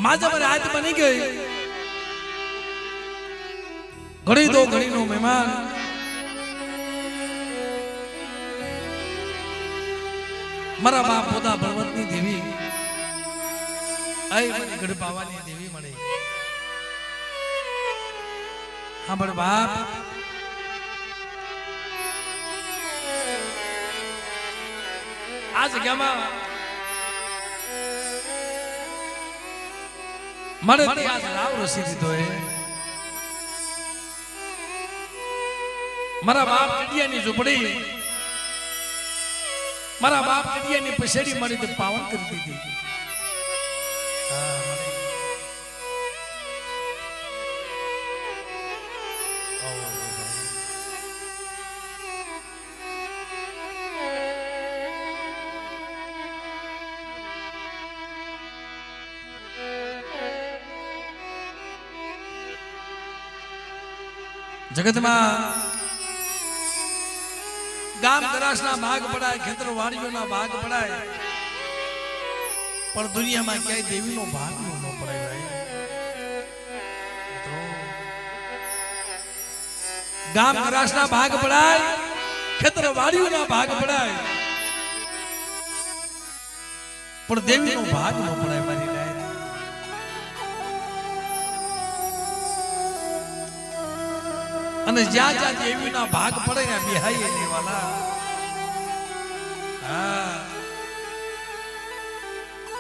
माजा में रात बनी गई घड़ी दो घड़ी नो मेहमान मारा बाप पोता बलवंतनी देवी आई मनी गढ़ पावानी देवी मणी हाँ बड़ बाप आज क्या मरे ते आज राव रसी दीधो है मारा बाप टिडिया नी झूपड़ी मारा बाप टिडिया नी पसेड़ी मरी ते पावन कर दी थी जगत में गाम दरास ना भाग पड़ाए खेतर वाड़ियों ना भाग पड़ाए पर दुनिया में क्या देवी नो भाग नो पड़े भाई तो गाम दरास ना भाग पड़ाए खेतर वाड़ियों ना भाग पड़ाए पर देवी नो भाग नो पड़े मारी राय અને જ્યાં જ્યાં દેવીના ભાગ પડે ને બિહાઈ એની વાલા હા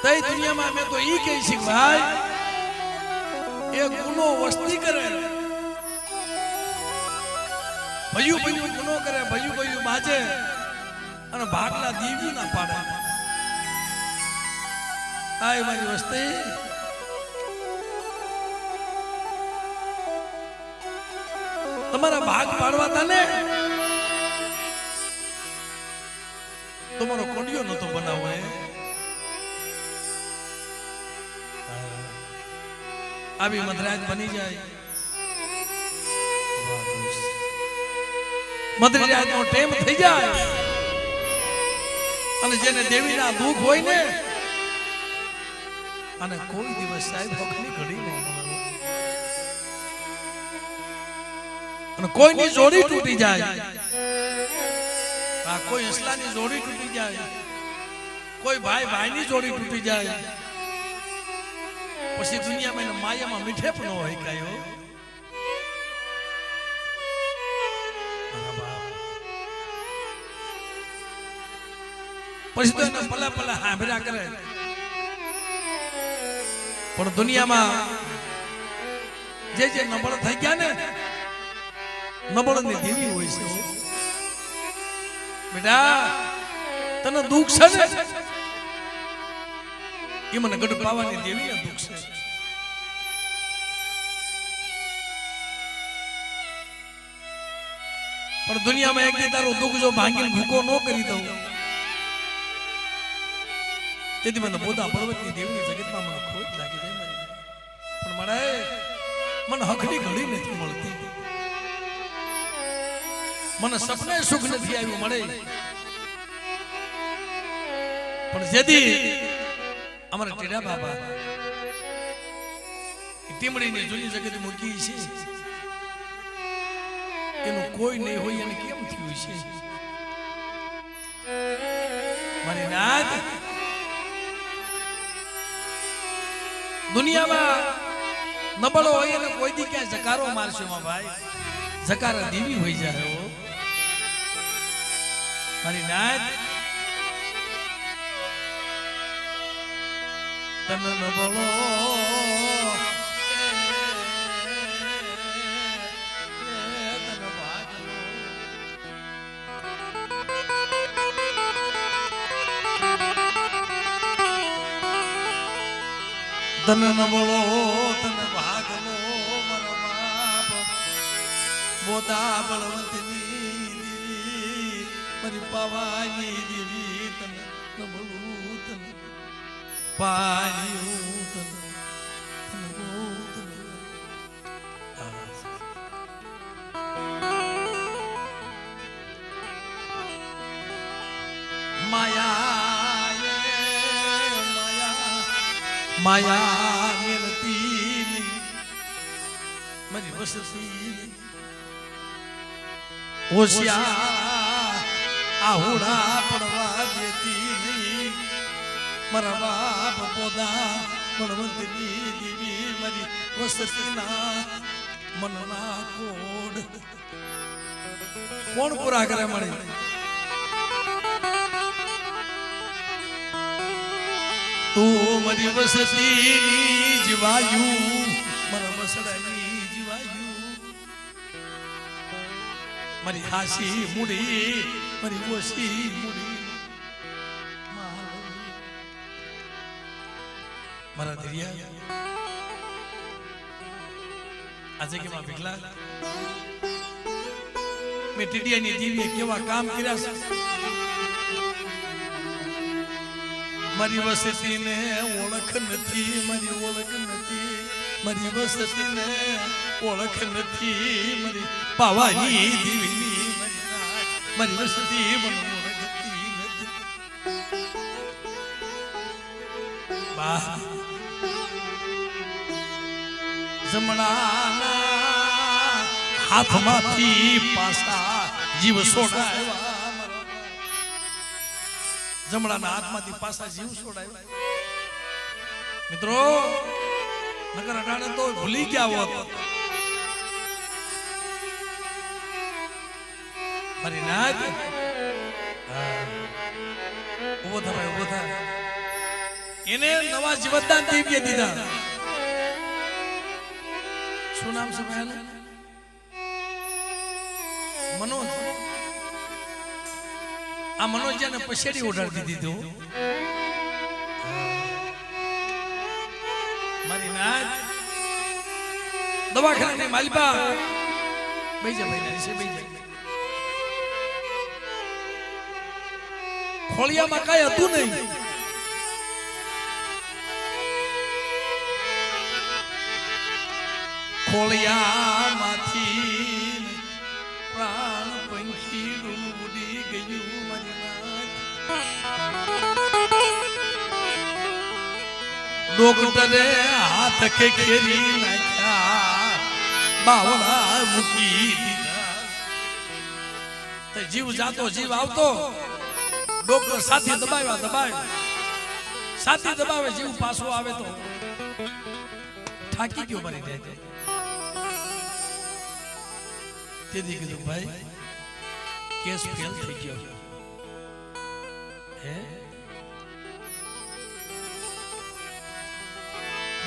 તઈ દુનિયામાં મેં તો ઈ કહી છે ભાઈ એ ગુનો વસ્તી કરે ભયું ભયું ગુનો કરે ભયું ભયું બાજે અને ભાગલા દેવી ના પાડે આય મારી વસ્તી तुम्हारा भाग पाड़वा था ने तुम्हारो कोंडियो न तो बना हुआ है अभी मदराज बनी जाए मदराज नो टेम થઈ જાય અને જેને દેવીના દુખ હોય ને અને કોઈ દિવસ સાહેબ વખની ઘડી ન कोई नी जोड़ी टूटी जाए कोई असला नी जोड़ी टूटी जाए कोई भाई भाई नी जोड़ी टूटी जाए पछी दुनिया में माया में मीठे पण होय कायो पछी तो ने पला पला हांभरा करे पण दुनिया में जे जे नबळ થઈ ગયા ને नबळ ने देवी होय છે बेटा तने दुख છે ને ઈ મને ગઢ પાવાની દેવી ને દુખ છે पर दुनिया में एक तारो दुख जो भांगील भूको नो करी दઉં તેથી મને બોધા પર્વતની દેવીની જગતમાં મને ખોટ લાગી જાય મારી પણ મને મને હકની ઘડી નથી મળતી मन सपने सुख नहीं आयु मळे पण जेदी अमर टेड़ा बाबा टीमड़ी ने जूनी जगत मूकी छे एनु कोई नहीं होय अने केम थयुं छे मारी नाथ दुनिया में नबळो होय अने कोई दी क्या जकारो मारशो मा भाई जकारा देवी होई जाए हो मारी नाथ तन न बोलो तन भागलो तन न बोलो तन भागलो मारा बाप बोधा बलवंतनी मरी पावानी देवी तन नबळू तन पायो तन माया माया માયા મેલતી મારી વસતી હોશિયાર આહુડા પડવા દેતી નહીં મારા બાપ પોદા બળવંતની દેવી મારી વસતીના મનના કોડ કોણ પૂરા કરે મળે તું મારી વસતીની જીવાયું મારા વસડાની જીવાયું મારી હાસી મુડી મારી ઓછી મુડી મારા દરિયા આજે કેવા વિકલા મેં ટીડિયાની દેવીએ કેવા કામ કર્યા છે મારી વસતીને ઓળખ નથી મારી ઓળખ નથી મારી વસતીને ઓળખ નથી મારી પાવાની દેવીની મારી વસતી મને ઓળખતી નથી બા જમણાના હાથમાંથી પાસા જીવ છોડાવ્યા જમણાના હાથમાંથી પાસા જીવ છોડાવ્યા મિત્રો નગર અડાણે તો ભૂલી ગયા હોત મારી નાદ ઉભો થાય ઉભો થાય એને નવા જીવતદાન દેવીએ દીધા શું નામ છે ભાઈ મનોજ આ મનોજને પછેડી ઉડાડી દીધું મારી નાદ દવાખાનાની માલિકા બેજા ભાઈ છે બેજા ખોળિયામાં કઈ હતું નહીં ખોળિયામાંથી પ્રાણ પંખીડું ઉડી ગયું મારી નાદ ડોક્ટરે હાથ ખેરી નાખ્યા બાવળા મૂકી દીધા જીવ જાતો જીવ આવતો ડોક્ટર સાથી દબાવ્યા સાથી દબાવે જીવ પાછો આવે તો થાકી ગયો મારી દે તેથી કીધું ભાઈ કેસ ફેલ થઈ ગયો હે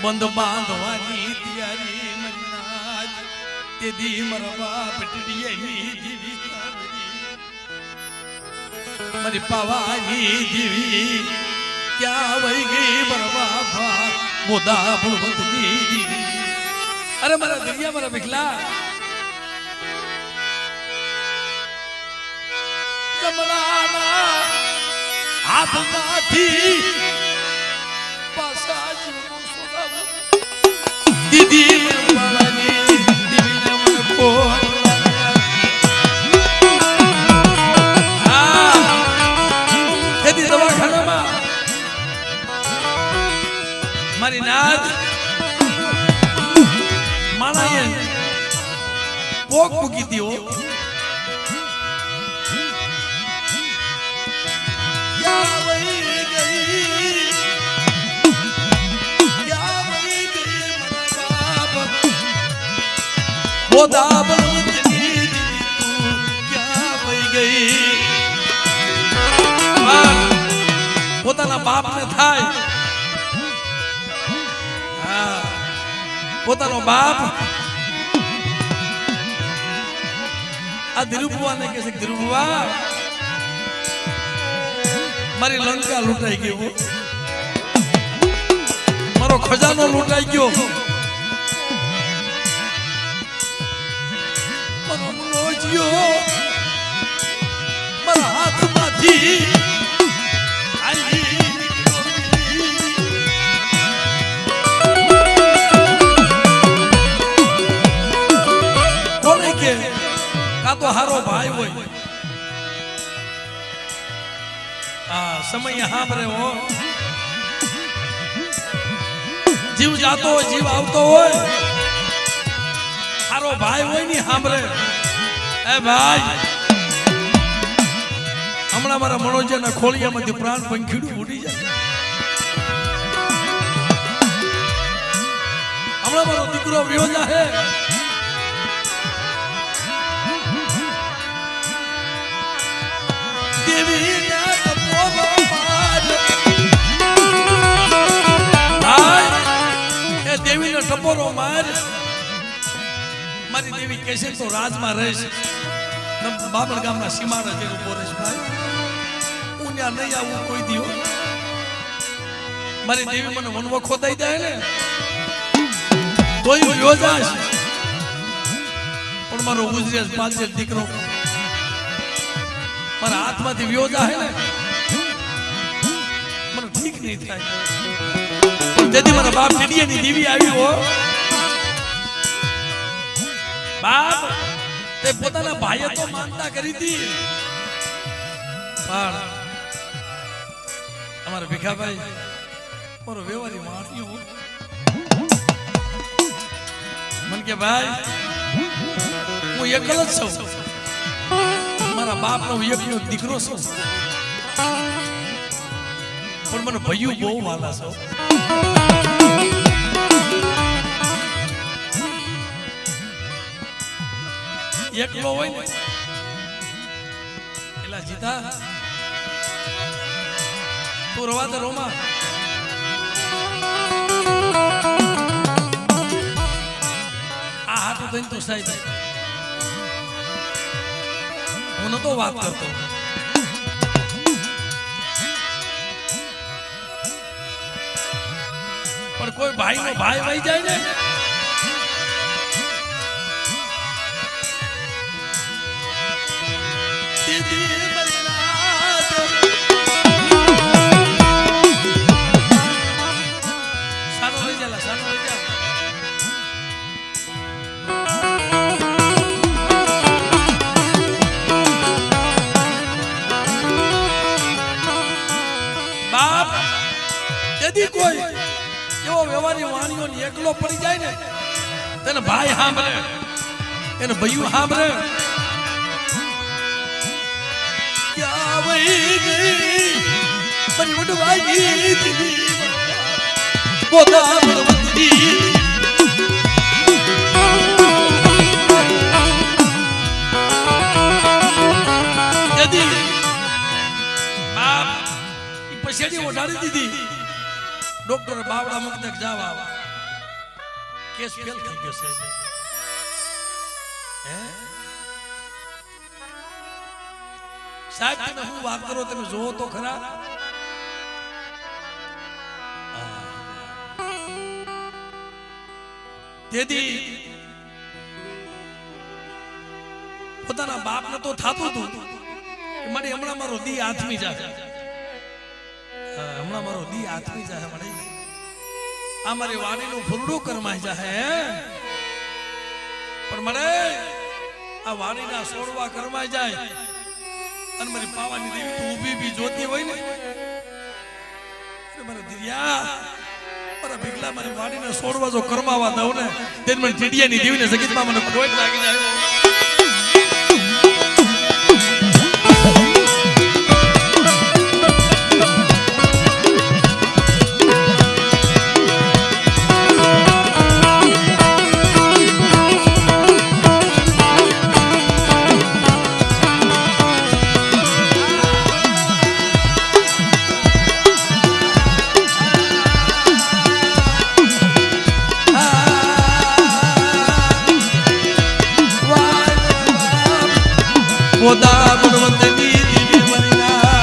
બંધ બાંધવાની તૈયારી મનાજ તેથી મરવા પટડીની જીવી મારી પાવાની જીવી ક્યાં વહી ગઈ બરવા મોદા બળવંતની જીવી અરે મારા દરિયા મારા વિકલા જમણાના હાથમાંથી પાસા જીવનો સોદાવો દીદી માવાની દીવીને મને કોણ મારી નાદ માણાએ પોક મૂકી દીધો બોદા બળવંતની તું ક્યાં વહી ગઈ પોતાના બાપને થાય પોતાનો બાપ આ ધીરુબુઆને કહે છે ધીરુબુઆ મારી લંકા લૂંટાઈ ગઈ મારો ખજાનો લૂંટાઈ ગયો મારો મનોજ્યો મારા હાથમાંથી તો હારો ભાઈ હોય આ સમય સાંભળે હો જીવ જાતો હોય જીવ આવતો હોય હારો ભાઈ હોય ની સાંભળે એ ભાઈ હમણાં મારા મનોજના ખોળિયામાંથી પ્રાણ પંખીડું ઉડી જાય હમણાં મારો દીકરો વ્યો જાહે દેવી ના તપો માર એ દેવી નો ટપોરો માર મારી દેવી કહેશે તો રાજમાં રહેશે બાબળ ગામના સીમાડા જેવું બોરેશભાઈ હું ત્યાં નહીં આવું કોઈ દીવો મારી દેવી મને વનવો ખોદાઈ જાય ને તોય યોજાશ પણ મારો ગુજરેશ પાંચે દીકરો મારા હાથમાંથી વ્યોજા હે ને મને ઠીક નહીં થાય તેથી મારા બાપ ટીડીયાની દેવી આવી હો બાપ તે પોતાના ભાઈએ તો માનતા કરી હતી પણ અમારા ભીખાભાઈ મારો વ્યવહારી માણ્યો મન કે ભાઈ હું એકલો જ છું મારા બાપનો એકનો દીકરો છું પણ મને ભયું બહુ વાલા છો એકલો હોય ને એલા જીતા તું રવા દે રોમા આ હાથું થઈને તું સાહેબ હું નતો વાત કરતો પણ કોઈ ભાઈ નો ભાઈ વહી જાય ને કોઈ એવો વ્યવહારી વાણીઓ એકલો પડી જાય ને તેને ભાઈ સાંભળે એને ભયું સાંભળે પછી ઓઢાડી દીધી ડોક્ટર બાવડા મુક્તક જાવા કેસ ફેલ થઈ ગયો છે સાહેબ તમે હું વાત કરો તમે જોવો તો ખરા તેથી પોતાના બાપને તો થાતું હતું કે મને હમણાં મારો દી આથમી જાય હમણાં મારો દી આથમી જાય મને આ મારી વાણીનું ફૂલડું કરમાઈ જાય પણ મને આ વાણીના સોડવા કરમાઈ જાય અને મારી પાવાની દેવી તું ઊભી બી જોતી હોય ને મારા દિરિયા મારા ભીગલા મારી વાણીને સોડવા જો કરમાવા દઉં ને તેને મને ટીડિયાની દેવીને જગતમાં મને ખોટ લાગી જાય પોતા ગુણવંતની દેવી મરીના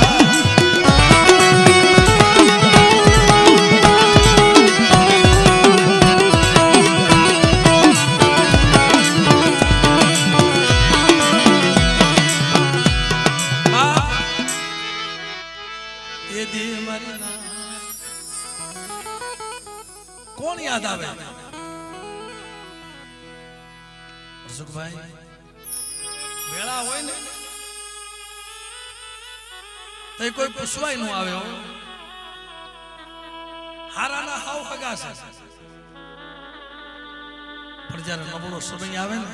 દેવી મરીના કોણ યાદ આવે સુખભાઈ વેળા હોય ને તો કોઈ પૂછવાય નું આવે હારાના હાવ હગા છે પણ જ્યારે નબળો સમય આવે ને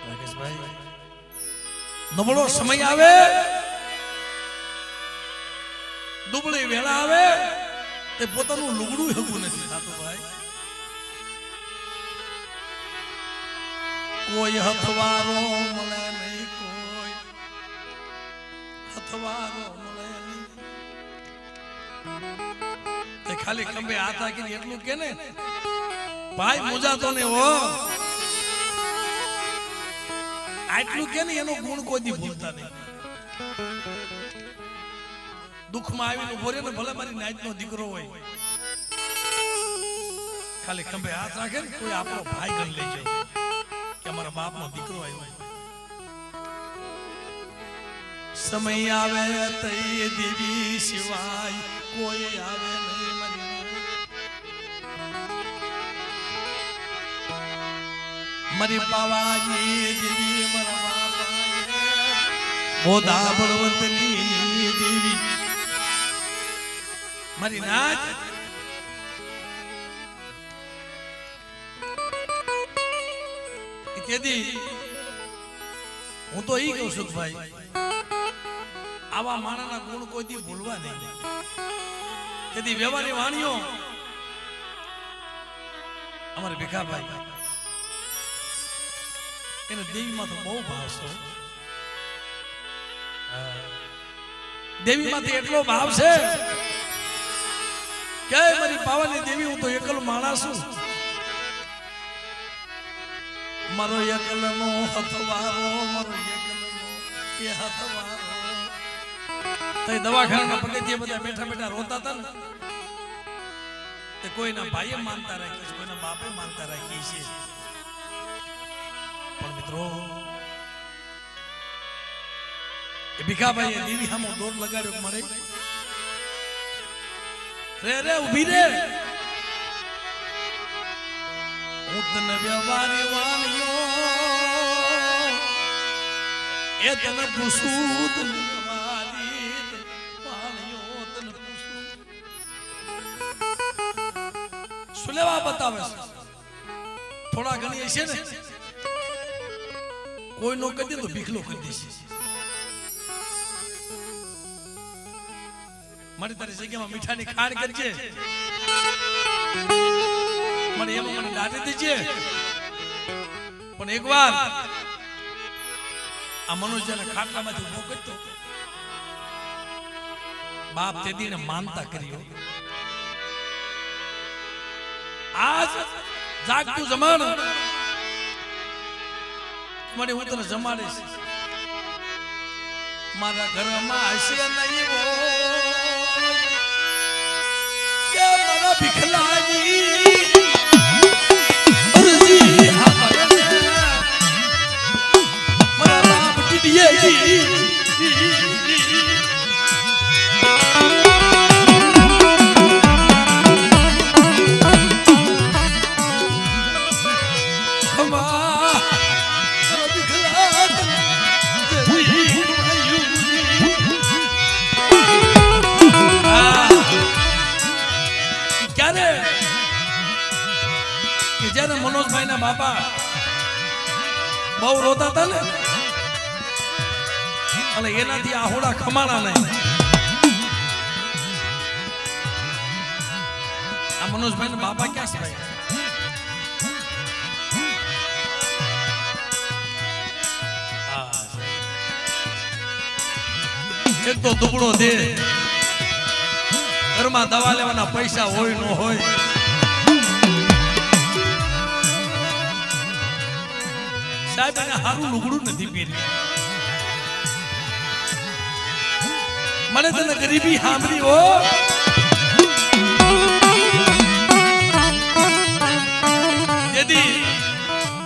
રાકેશભાઈ, નબળો સમય આવે, દુબળી વેળા આવે, તે પોતાનું લુગડું હગું નથી થતું ભાઈ. કોઈ હથવારો મળે નહીં, કોઈ હથવારો મળે નહીં. તે ખાલી ખંભે હાથ રાખીને એટલું કે ને ભાઈ મુજાતો ને હો, આટલું કે ને એનો ગુણ કોઈ દી ભૂલતા નહીં. દુઃખમાં આવીને ઉભો રહે ને, ભલે મારી નાઈટનો દીકરો હોય, ખાલી ખંભે હાથ રાખે ને, કોઈ આપણો ભાઈ ગણી લેજો કે અમારા બાપનો દીકરો આવ્યો. સમય આવે તઈ દેવી સિવાય કોઈ આવે નહીં મારી પાવાજી દેવી, મારા મોદા બળવંતની દેવી, મારી નાચ તેથી હું તો ઈ કહું છું ભાઈ, આવા માણાના ગુણ કોઈ દી ભૂલવા નહીં. તેથી વ્યવહારની વાણીઓ અમારે ભીખાભાઈ એને દેવીમાં તો બહુ ભાવ છે. દેવીમાંથી એટલો ભાવ છે કે મારી પાવાની દેવી, હું તો એકલ માણસ છું, મારો એકલનો હથવારો, મારો એકલનો એ હથવારો. તો દવાખાનાના પગથિયે બધા બેઠા બેઠા રોતા હતા ને, તે કોઈના ભાઈએ માનતા રાખી છે, કોઈના બાપે માનતા રાખી છે. પણ મિત્રો એ ભીખાભાઈએ દેવી સામો દોર લગાડ્યો, મારે રે રે ઉભી રે, હું તને વ્યવહારી વાણીઓ એ તને પૂછું, તને વ્યવહારી વાણીઓ તને પૂછું. શું લેવા બતાવે છે? થોડા ઘણી છે ને, કોઈ નો કરી દે તો ભીખલો કરી દેશે. મારી તારી જગ્યામાં મીઠાની ખાણ કરજે, મને એમાં મને દાટી દેજે. પણ એકવાર આ મનુષ્યને ખાટલામાંથી ઉભો કરતો, બાપ તે દીને માનતા કર્યો. આજ જાગતું જમાનું મને હું તને જમાડીશ, મારા ઘરમાં હશે નહીં કે મારા ભીખલાજી અરજી મારા બાપ ટીડીએ મનોજભાઈ ના બાપા બહુ રોતા હતા ને, અને એનાથી આહોડા ખમાણા નહીં. આ મનોજભાઈ ના બાપા ક્યાં છે ભાઈ? એક તો દુબળો દે, ઘરમાં દવા લેવાના પૈસા હોય ન હોય, સાહેબ એને હારું લુગડું નથી પહેર્યું. મને તને ગરીબી સાંભળી હો, જેથી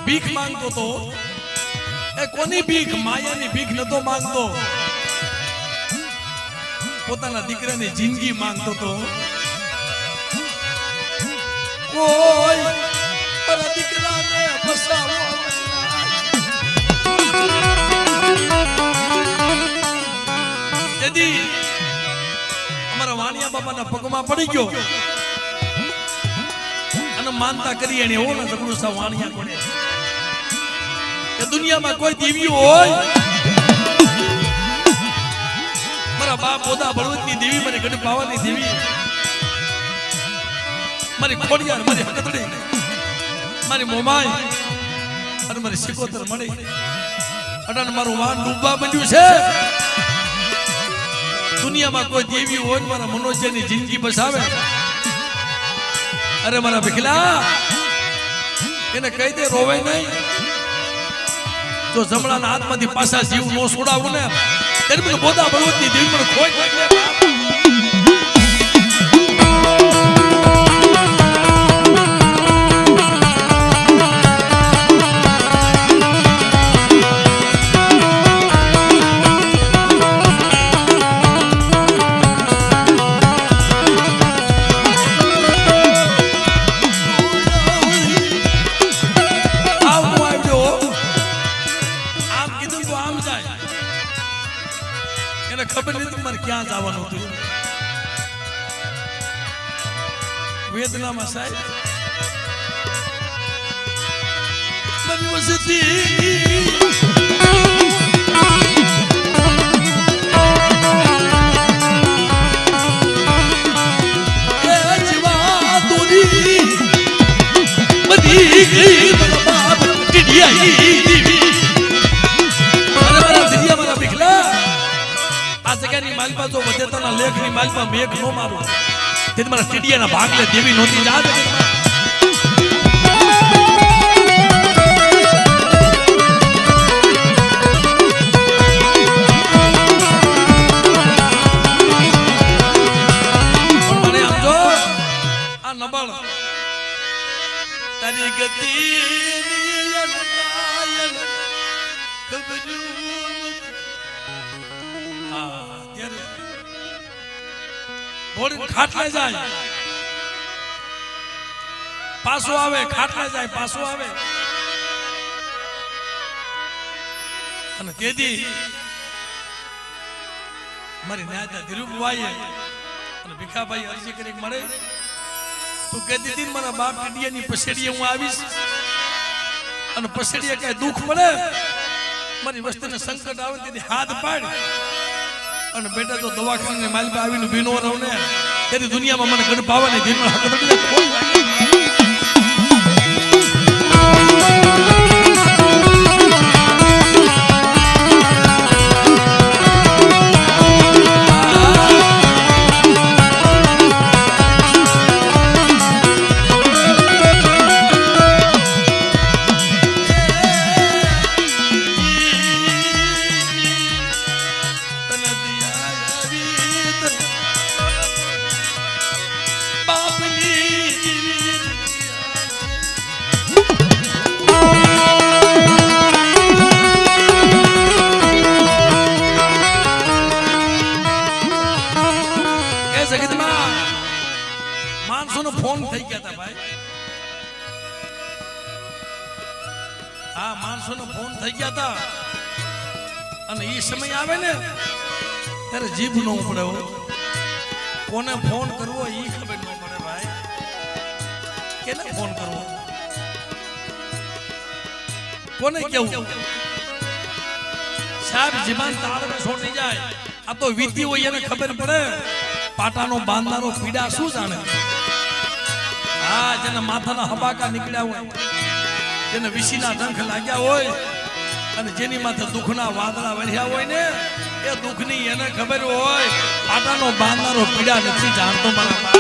ભીખ માંગતો તો એ કોની ભીખ? માયાની ભીખ નતો માંગતો, પોતાના દીકરાની જિંદગી માંગતો તો. કોઈ મારા દીકરાને બસાવો, જેથી અમારા વાણિયા બાબાના પગમાં પડી ગયો અને માનતા કરી એને એવો ને જબરું સા વાણિયા કોને એ દુનિયામાં કોઈ દેવીઓ હોય મારા બાપ બોધા બળવંતની દેવી મારી ગઢ પાવાની દેવી મારી ખોડિયાર મારી હકતડી મારી મોમાઈ અને મારી સિકોતર મળી અટાણ મારું વાન ડૂબવા બન્યું છે દુનિયામાં કોઈ દેવી હોય મારા મનોજની જિંદગી બસાવે અરે મારા ભીખલા એને કહી દે રોવે નહીં જો જમણાના હાથમાંથી પાછા જીવ નો છોડાવું ને ત્યારે મને બોધા બળવંતની દેવી મને ખોઈ ખબર નહીં તમારે ક્યાં જવાનું હતું વેદનામાં સાહેબ મારી વસતી માલપા જો વધેતાના લેખની માલપા મેઘ નો મારું તે મારા સ્ટેડિયાના ભાગલે દેવી નહોતી જાત મને આમ જો આ નબળ તારી ગતિ ખાટલે જાય પાછો આવે ખાટલે જાય પાછો આવે અને તેથી મારી ન્યાતા ધીરુભાઈએ અને ભીખાભાઈ અરજી કરી મળે તું કહેતી હતી મારા બાપ ટીડિયાની પસેડીએ હું આવીશ અને પસેડીએ કઈ દુઃખ મળે મારી વસ્તીને સંકટ આવે તેથી હાથ પાડ અને બેટા તો દવાખાને માલપા આવીને ભીનો રહું ને તેથી દુનિયામાં મને ગઢ પાવાની ધીમે હકતડી ફોન થઈ ગયા હતા ભાઈ હા માણસોનો ફોન થઈ ગયા હતા અને એ સમય આવે ને ત્યારે જીભ નો ઉપડે કોને ફોન કરવો એ ખબર ન પડે ભાઈ કેને ફોન કરવો કોને કેવું સાહેબ જીબાન તાળવે છોડી જાય આ તો વીતી હોય એને ખબર પડે પાટાનો બાંધનારો પીડા શું જાણે હા જેના માથાના હબાકા નીકળ્યા હોય જેને વિસીના ડંખ લાગ્યા હોય અને જેની માથે દુઃખના વાદળા વળ્યા હોય ને એ દુઃખની એને ખબર હોય પાટાનો બાંધનારો પીડા નથી જાણતો મારા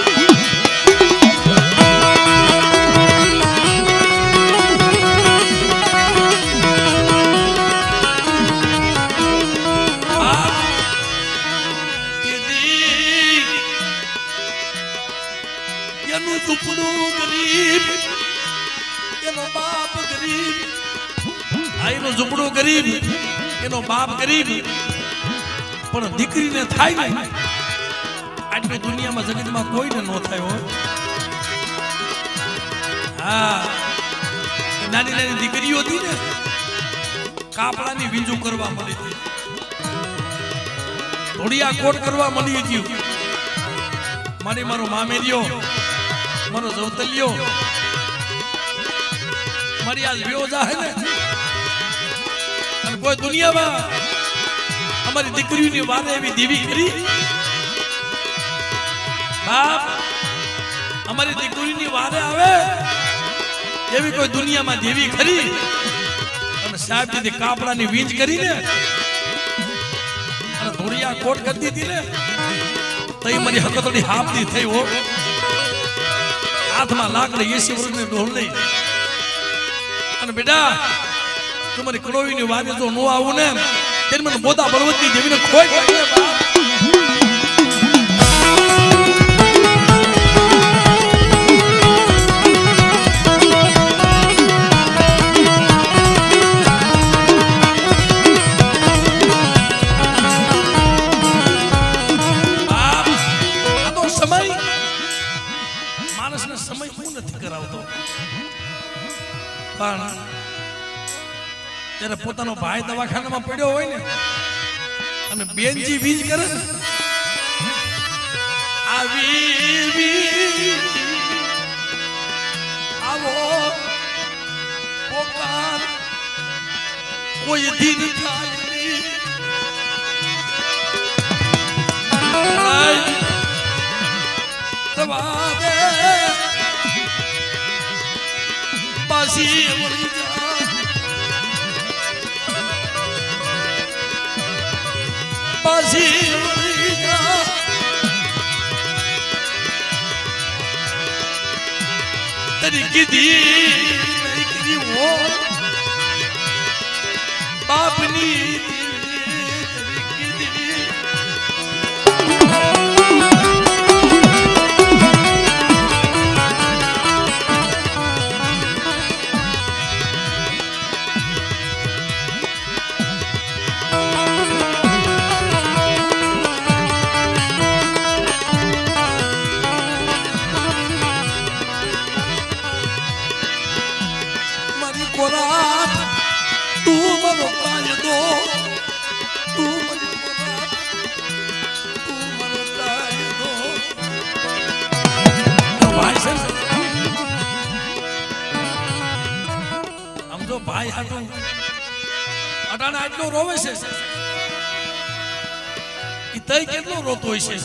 ઝૂંપડું ગરીબ એનો બાપ ગરીબ આઈનો ઝૂંપડું ગરીબ એનો બાપ ગરીબ પણ દીકરીને થાય ને આટલી દુનિયામાં જગતમાં કોઈને ન થાય હોય હા નાની નાની દીકરીઓ હતી ને કાપડાની વીંજુ કરવા મળી હતી ધોડિયા કોટ કરવા મળી હતી મારી મારો મામેરિયો મારો જવતલિયો મારી આજ વ્યવજા હે ને અને કોઈ દુનિયામાં અમારી દીકરીઓની વારે એવી દેવી કરી બાપ અમારી દીકરીની વારે આવે એવી કોઈ દુનિયામાં દેવી ખરી અને સાહેબ દીદી કાપડાની વીંજ કરીને અને ધોળિયા કોટ કરી દીધી ને તો એ મારી હકતોની હાફની થઈ હો હાથમાં લાકડી 80 વર્ષની ઢોલ લઈ અને બેટા તું મારી કડોવીની વારે જો નો આવું ને ત્યારે મને બોધા પર્વતની દેવીને ખોઈ ગઈ બાપ ત્યારે પોતાનો ભાઈ દવાખાનામાં પડ્યો હોય ને અને બેનજી વીજ કરે ને આવી આવો પોકાર કોઈ દિન ચાલી દવા દે પાસી મળી જા પાસી મળી જા તેરી કીધી નહીં કીધી હો બાપની ભાઈ હાટું અટાણે આટલો રોવે છે ઈ તઈ કેટલો રોતો હોય છે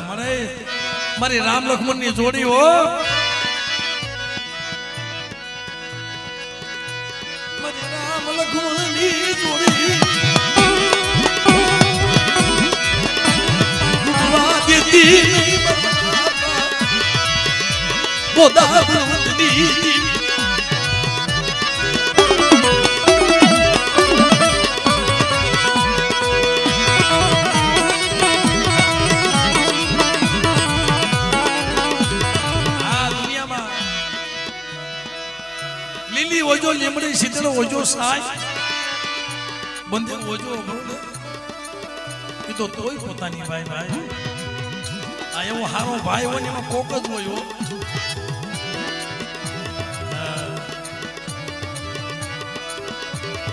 મને મારી રામ લક્ષ્મણ ની જોડી હો મારી રામ લક્ષ્મણ ની જોડી વાદતી બોધા ભગવંતની લીલી ઓજો લીમડી શીતળ ઓજો સાય બંધે ઓજો એ તો તોય પોતાની ભાઈ ભાઈ આ એવો હારો ભાઈ હોય ને એમાં કોક જ હોય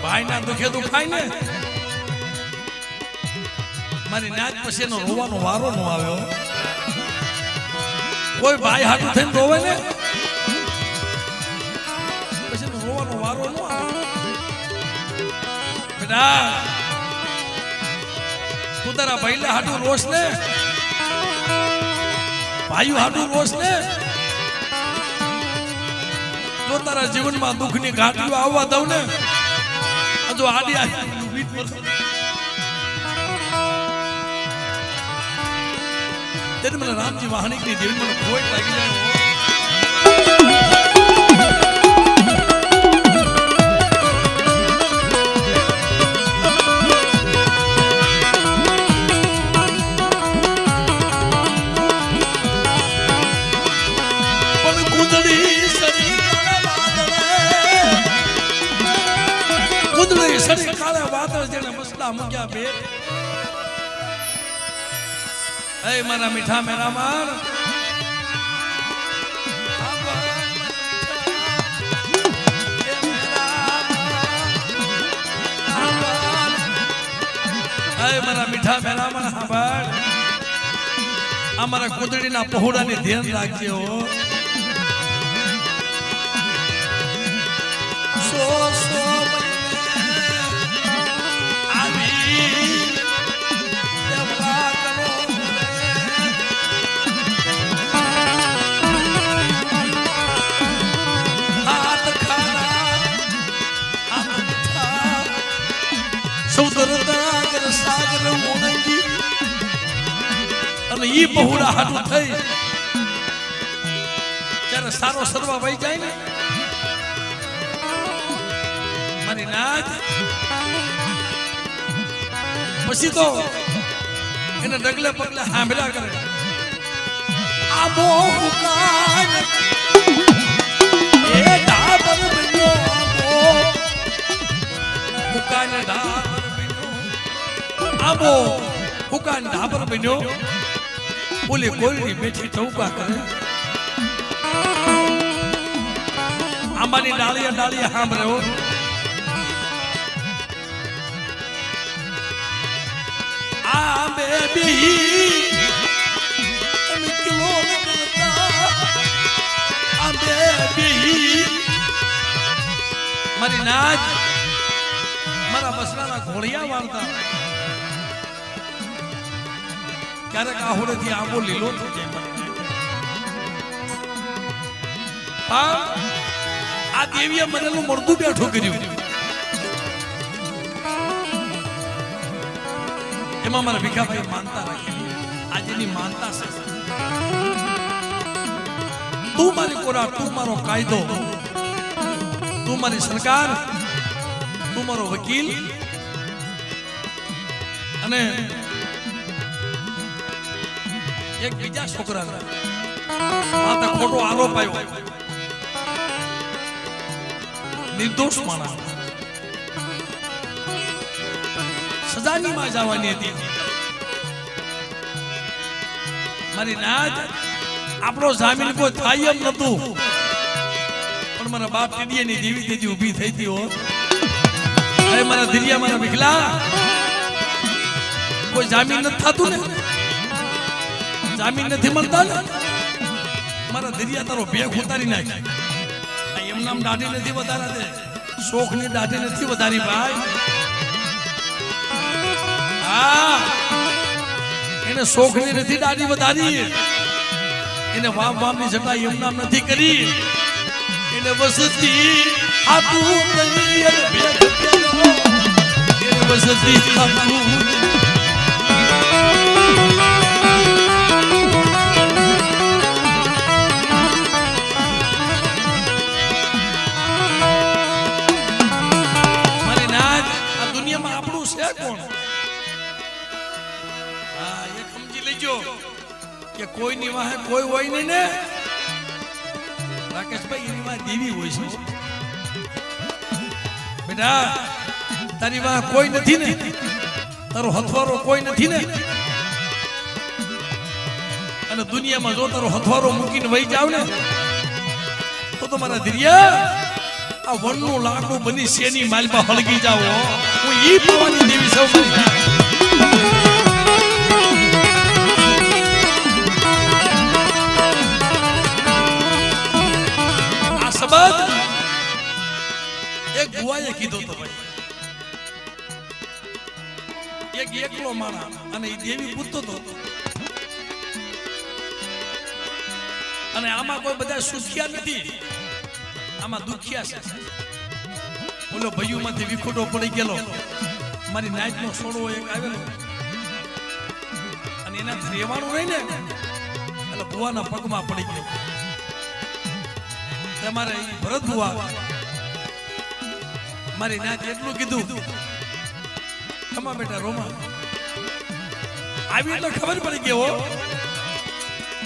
ભાઈ ના દુખે દુખાય ને મારી નાચ પછી એનો રોવાનો વારો નો આવ્યો કોઈ ભાઈ હાટું થઈને રોવે ને પછી એનો રોવાનો વારો નો આવે બેટા તું તારા ભાઈલા હાટું રોસ ને ભાઈઓ હાટું રોસ ને જો તારા જીવનમાં દુઃખની ઘાટીઓ આવવા દઉં ને જો આડી આડી તેને મને રામજી વાહનિક ની દેવી મને ખોટ લાગી જાય મૂક્યા બે હે મારા મીઠા મેરા માર હે મારા મીઠા મેરા માર હાબાળ અમારા કોદડીના પહોળાને ધ્યાન રાખજો સો સો સાગર મોનંગી અને ઈ બહુડા હાટું થઈ ત્યારે સારો સરવા વહી જાય ને મારી નાથ પછી તો એને ડગલે પગલે હાંભળ્યા કરે આ મોહુકાન એ ઢાબર બન્યો આ મોહુકાન ઢાબર આબો હુકાન ઢાબર બન્યો બોલે કોઈની બેઠી ટૌકા કરે આંબાની ડાળીએ ડાળીએ સાંભળ્યો આંબે બી તમે કિલો આંબે બી મારી નાચ મારા બસરાના ઘોડિયા વાળતા ક્યારેક આહોડેથી આંબો લીલો થઈ જાય આ દેવીએ મનેલું મળતું બેઠું કર્યું એમાં મારા ભીખાભાઈ માનતા રાખેલી આજની માનતા છે તું મારી કોરા તું મારો કાયદો તું મારી સરકાર તું મારો વકીલ અને એક બીજા છોકરા માતા ખોટો આરોપ આવ્યો નિર્દોષ માણસ સજાની માં જવાની હતી મારી નાથ આપણો જામીન કોઈ થાય એમ નતું પણ મારા બાપ ટીડીયાની દેવી તેથી ઊભી થઈ હતી હો અરે મારા ધીરિયા મારા વિકલા કોઈ જામીન નથી થતું ને જામીન નથી મળતા ને મારા ધીરિયા તારો ભેગ ઉતારી નાખી એમ નામ દાઢી નથી વધારા દે શોખ ની દાઢી નથી વધારી ભાઈ હા એને શોખ ની નથી દાઢી વધારી એને વામ વામ ની જટા એમ નામ નથી કરી એને વસતી આતું કરી અને ભેગ એને વસતી આતું કે કોઈની વાહે કોઈ હોય નહીં ને રાકેશભાઈ એની વાહે દેવી હોય છે બેટા તારી વાહે કોઈ નથી ને તારો હથવારો કોઈ નથી ને અને દુનિયામાં જો તારો હથવારો મૂકીને વહી જાવ ને તો તમારા ધીરિયા આ વનનું લાકડું બની શેની માલમાં હળગી જાવ હું ઈ પાવાની દેવી સૌ એક ગુવાએ કીધો તો ભાઈ એક એકલો માણા અને એ દેવી પૂછતો તો અને આમાં કોઈ બધા સુખિયા નથી આમાં દુખિયા છે બોલો ભૈયું માંથી વિખોટો પડી ગયેલો મારી નાઈટ નો સોડો એક આવેલો અને એનાથી રહેવાનું રહી ને એટલે ભુવાના પગમાં પડી ગયો તમારે ભરત ભુવા મારી નાચ એટલું કીધું ખમા બેટા રોમા આવી એટલે ખબર પડી ગયો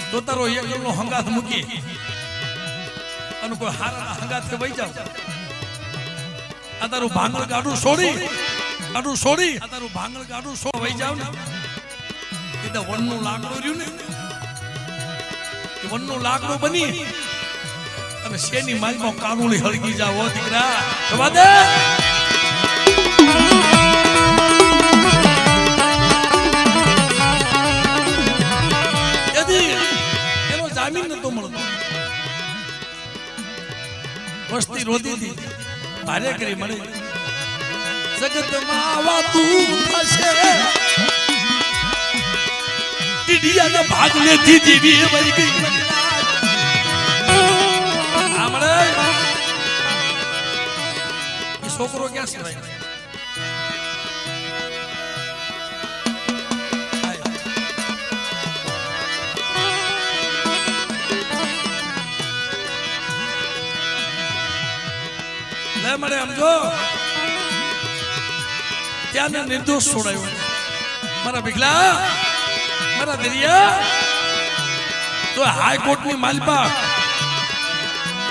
તો તારો એકલો હંગાથ મૂકી અને કોઈ હારા હંગાથ વહી જાવ આ તારું ભાંગળ ગાડું છોડી આ તારું ભાંગળ ગાડું વહી જાવ ને એ તો વનનું લાકડું રહ્યું ને એ વનનું લાકડું બની અને શેની માલમાં કાનુડી હળગી જાવ દીકરા જવા દે વસ્તી રોતી હતી ભારે કરી મળે જગતમાં વાતું થશે ટીડિયાના ભાગ લેતી જીવી મરી ગઈ આમળે એ છોકરો ક્યાં છે ભાઈ મળે સમજો ત્યાં નિર્દોષ છોડાયો મારા ભીખલા મારા દરિયા તો હાઈકોર્ટ ની માલપા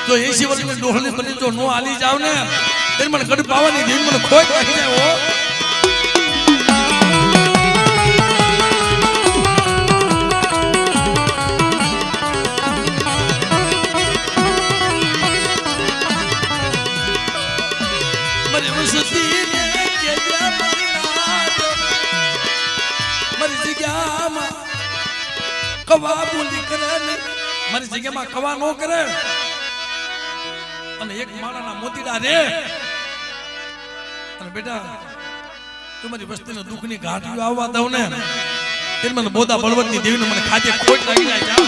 જો 80 વર્ષની ડોહલી બની જો નો હાલી જાવ ને તે મને ગડ પાવાની દેવી મને ખોટ નાખી જાય હો કવા બોલી કરે ને મારી જગ્યામાં કવા નો કરે અને એક માળાના મોતીડા રે અને બેટા તમારી વસ્તીના દુઃખની ઘાટીઓ આવવા દઉં ને તે મને બોધા બળવંતની દેવીને મને ખાતે ખોટ લાગી જાય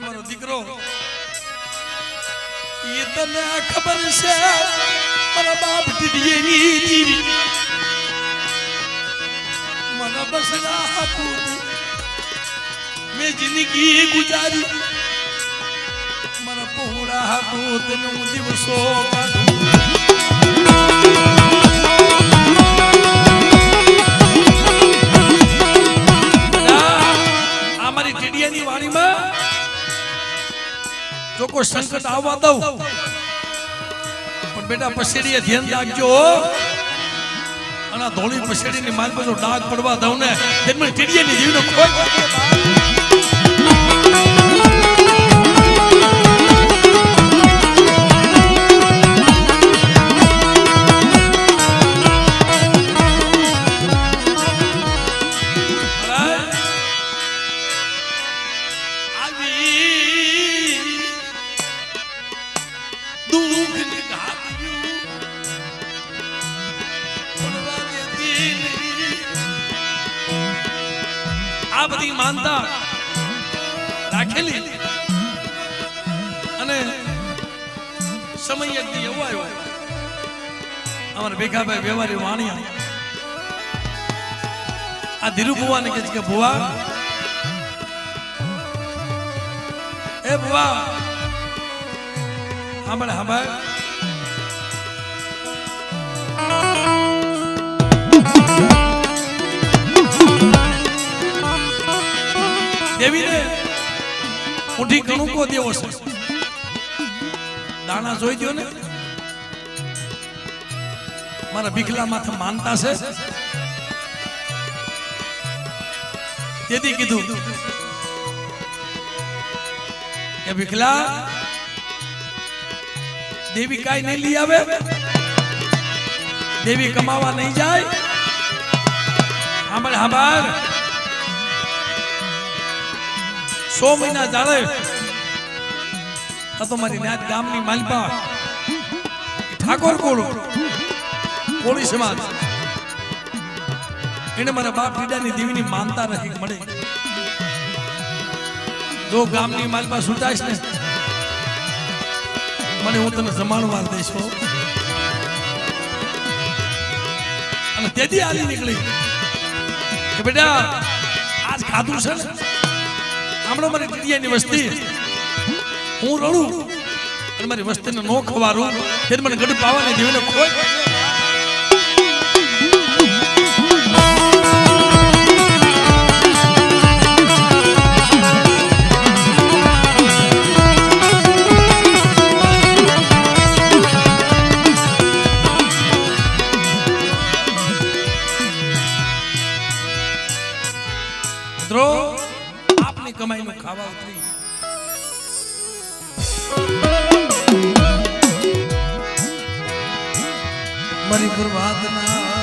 મારો દીકરો એ તને ખબર છે મારા બાપ દીદી જીવી મારા બસરા હાપુત મેં જિંદગી ગુજારી મારા પહોળા હાપુત ને હું દિવસો આ મારી ટીડિયાની વાણીમાં જો કોઈ સંકટ આવવા દઉં પણ બેટા પસેડીએ ધ્યાન રાખજો અને ધોળી પસેડીની માલ પર જો ડાઘ પડવા દઉં ને તેમાં ટીડિયાની જીવનો ખોટ આ બધી માનતા રાખેલી અને સમય એક દી એવો આવ્યો અમારા ભેગાભાઈ વ્યવહારી વાણિયા આ ધીરુ ભુવાને કહે છે કે ભુવા એ ભુવા સાંભળ સાંભળ દેવીને ઉઠી કણુકો દેવો છે દાણા જોઈ દો ને મારા ભીખલા માથે માનતા છે તેથી કીધું કે ભીખલા દેવી કાઈ નહીં લઈ આવે દેવી કમાવા નહીં જાય સાંભળ સાંભળ 100 મહિના જાળે તો મારી નાત ગામની માલપા ઠાકોર કોળી સમાજ એને મારા બાપ પીડાની દેવીની માનતા નથી મળે જો ગામની માલપા છૂટાઈશ ને મને હું તને જમાણવાર દઈશ અને તેથી આલી નીકળી કે બેટા આજ ખાધું છે ને હમણાં મને ટીડિયાની વસ્તી હું રડું અને મારી વસ્તીને નો ખવારું ત્યારે મને ગઢ પાવાની દેવીને કોઈ આપની કમાઈનું ખાવા ઉતરી મારી બરબાદના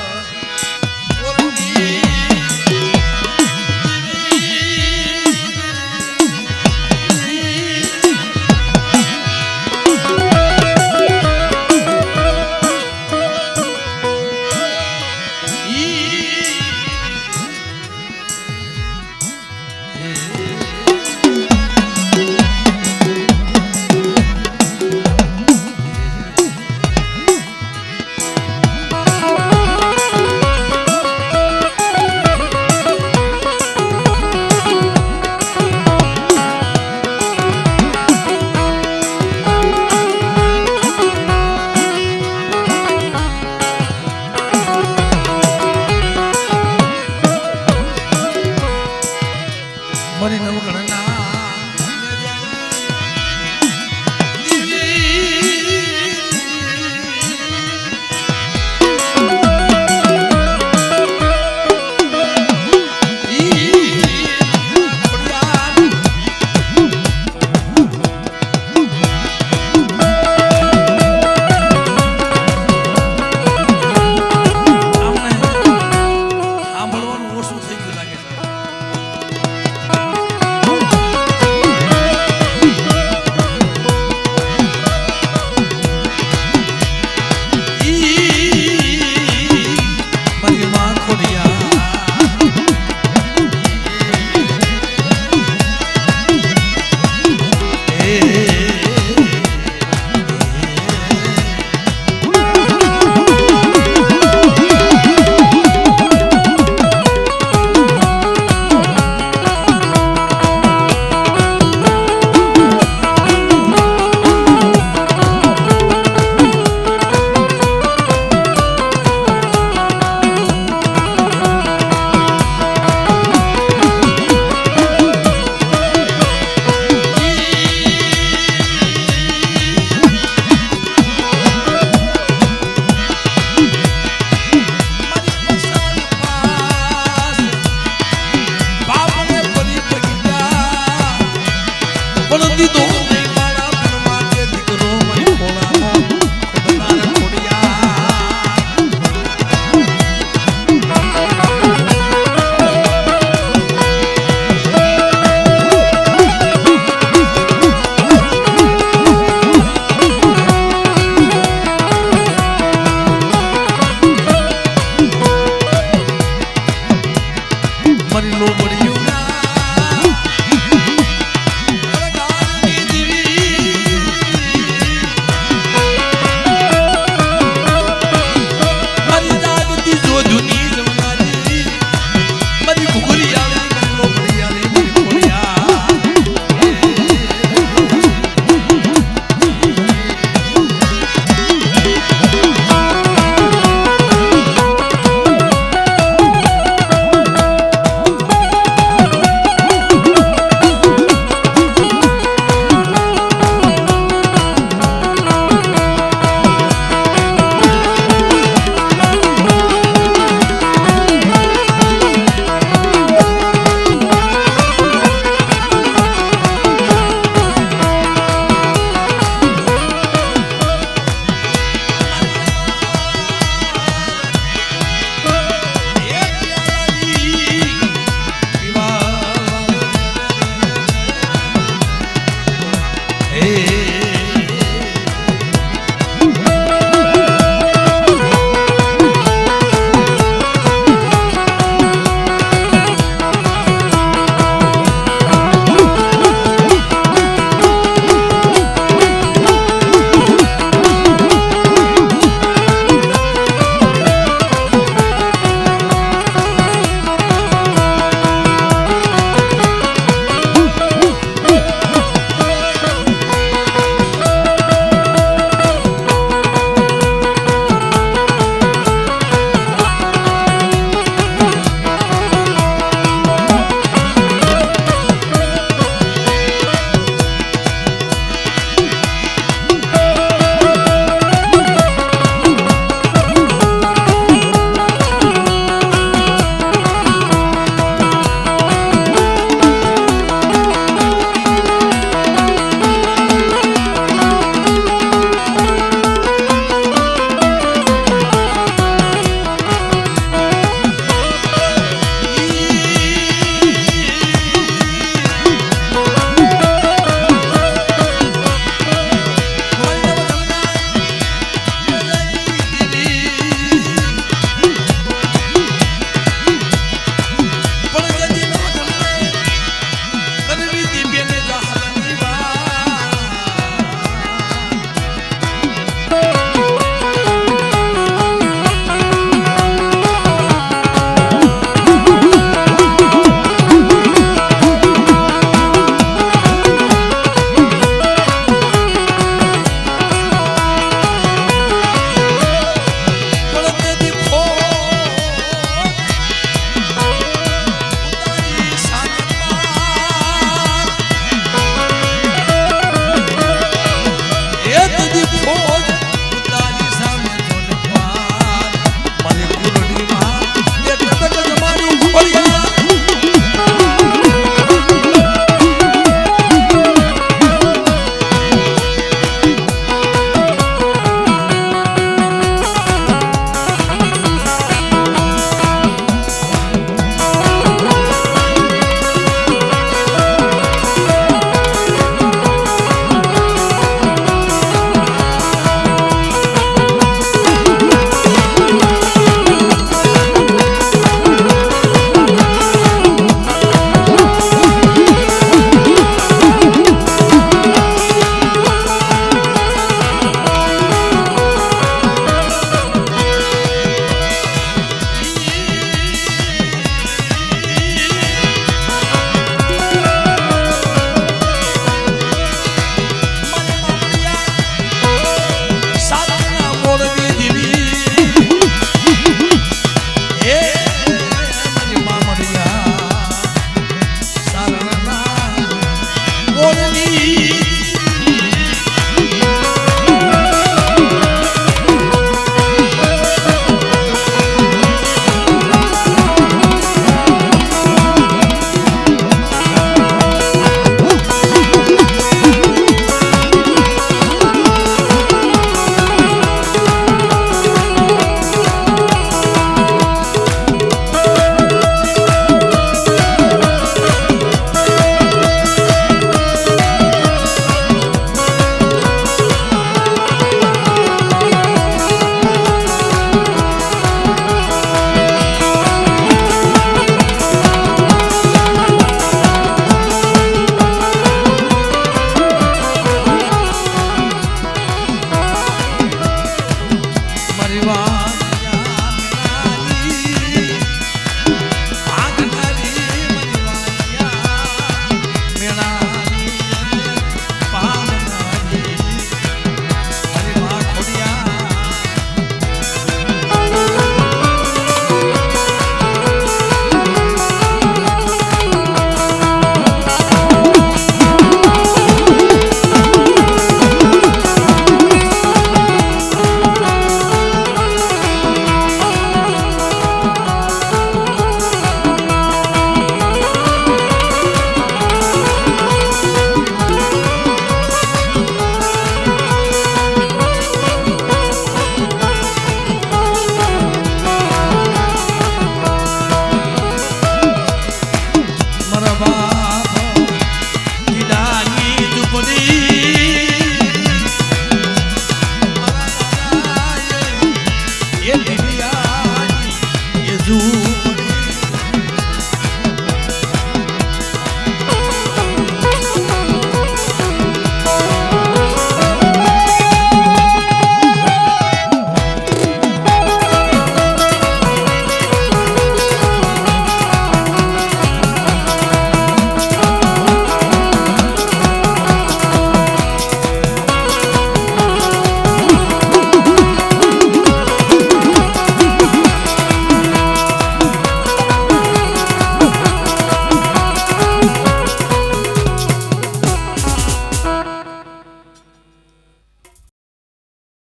જૂ